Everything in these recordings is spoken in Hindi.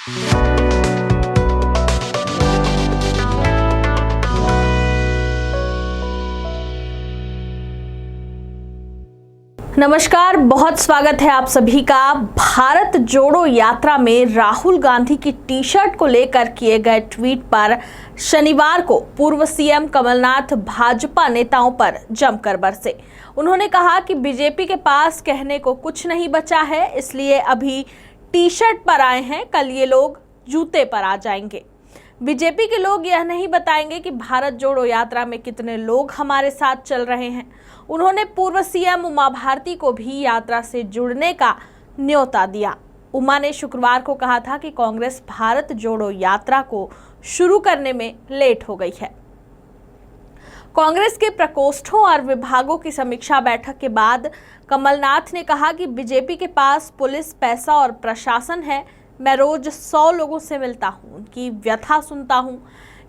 नमस्कार, बहुत स्वागत है आप सभी का। भारत जोड़ो यात्रा में राहुल गांधी की टी शर्ट को लेकर किए गए ट्वीट पर शनिवार को पूर्व सीएम कमलनाथ भाजपा नेताओं पर जमकर बरसे। उन्होंने कहा कि बीजेपी के पास कहने को कुछ नहीं बचा है, इसलिए अभी टी शर्ट पर आए हैं, कल ये लोग जूते पर आ जाएंगे। बीजेपी के लोग यह नहीं बताएंगे कि भारत जोड़ो यात्रा में कितने लोग हमारे साथ चल रहे हैं। उन्होंने पूर्व सीएम उमा भारती को भी यात्रा से जुड़ने का न्योता दिया। उमा ने शुक्रवार को कहा था कि कांग्रेस भारत जोड़ो यात्रा को शुरू करने में लेट हो गई है। कांग्रेस के प्रकोष्ठों और विभागों की समीक्षा बैठक के बाद कमलनाथ ने कहा कि बीजेपी के पास पुलिस, पैसा और प्रशासन है। मैं रोज 100 लोगों से मिलता हूँ, उनकी व्यथा सुनता हूँ,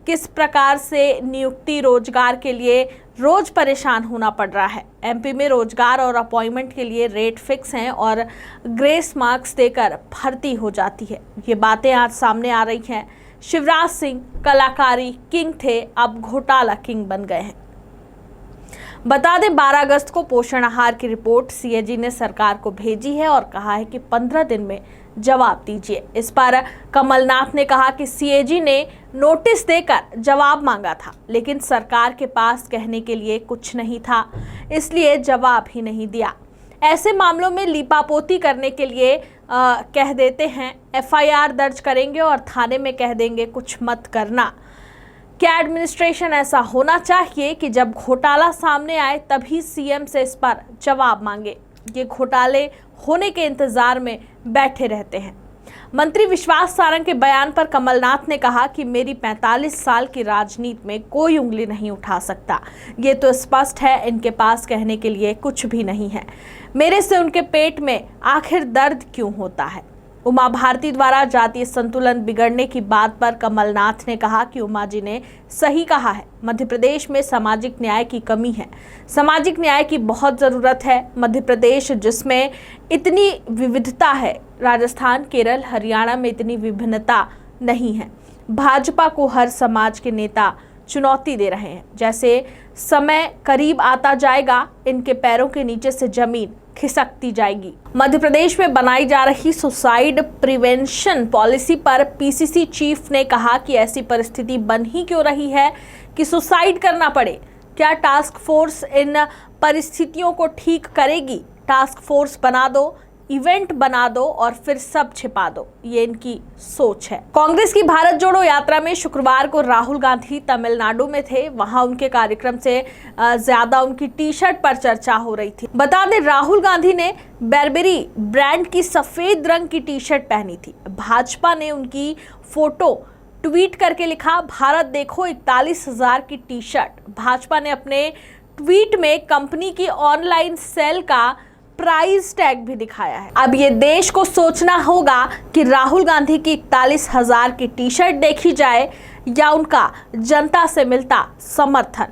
किस प्रकार से नियुक्ति, रोजगार के लिए रोज परेशान होना पड़ रहा है। एमपी में रोजगार और अपॉइंटमेंट के लिए रेट फिक्स हैं और ग्रेस मार्क्स देकर भर्ती हो जाती है। ये बातें आज सामने आ रही हैं। शिवराज सिंह कलाकारी किंग थे, अब घोटाला किंग बन गए हैं। बता दें, 12 अगस्त को पोषण आहार की रिपोर्ट सीएजी ने सरकार को भेजी है और कहा है कि 15 दिन में जवाब दीजिए। इस पर कमलनाथ ने कहा कि सीएजी ने नोटिस देकर जवाब मांगा था, लेकिन सरकार के पास कहने के लिए कुछ नहीं था, इसलिए जवाब ही नहीं दिया। ऐसे मामलों में लीपापोती करने के लिए कह देते हैं एफआईआर दर्ज करेंगे और थाने में कह देंगे कुछ मत करना। क्या एडमिनिस्ट्रेशन ऐसा होना चाहिए कि जब घोटाला सामने आए तभी सीएम से इस पर जवाब मांगे। ये घोटाले होने के इंतजार में बैठे रहते हैं। मंत्री विश्वास सारंग के बयान पर कमलनाथ ने कहा कि मेरी 45 साल की राजनीति में कोई उंगली नहीं उठा सकता। ये तो स्पष्ट है, इनके पास कहने के लिए कुछ भी नहीं है। मेरे से उनके पेट में आखिर दर्द क्यों होता है। उमा भारती द्वारा जातीय संतुलन बिगड़ने की बात पर कमलनाथ ने कहा कि उमा जी ने सही कहा है। मध्य प्रदेश में सामाजिक न्याय की कमी है, सामाजिक न्याय की बहुत ज़रूरत है। मध्य प्रदेश जिसमें इतनी विविधता है, राजस्थान, केरल, हरियाणा में इतनी विभिन्नता नहीं है। भाजपा को हर समाज के नेता चुनौती दे रहे हैं। जैसे समय करीब आता जाएगा, इनके पैरों के नीचे से जमीन खिसकती जाएगी। मध्य प्रदेश में बनाई जा रही सुसाइड प्रिवेंशन पॉलिसी पर पीसीसी चीफ ने कहा कि ऐसी परिस्थिति बन ही क्यों रही है कि सुसाइड करना पड़े। क्या टास्क फोर्स इन परिस्थितियों को ठीक करेगी? टास्क फोर्स बना दो, इवेंट बना दो और फिर सब छिपा दो, ये इनकी सोच है। कांग्रेस की भारत जोड़ो यात्रा में शुक्रवार को राहुल गांधी तमिलनाडु में थे। वहां उनके कार्यक्रम से ज्यादा उनकी टी शर्ट पर चर्चा हो रही थी। बता दें, राहुल गांधी ने बैरबेरी ब्रांड की सफेद रंग की टी शर्ट पहनी थी। भाजपा ने उनकी फोटो ट्वीट करके लिखा, भारत देखो 41,000 की टी शर्ट। भाजपा ने अपने ट्वीट में कंपनी की ऑनलाइन सेल का प्राइस टैग भी दिखाया है। अब ये देश को सोचना होगा कि राहुल गांधी की 41,000 की टी शर्ट देखी जाए या उनका जनता से मिलता समर्थन।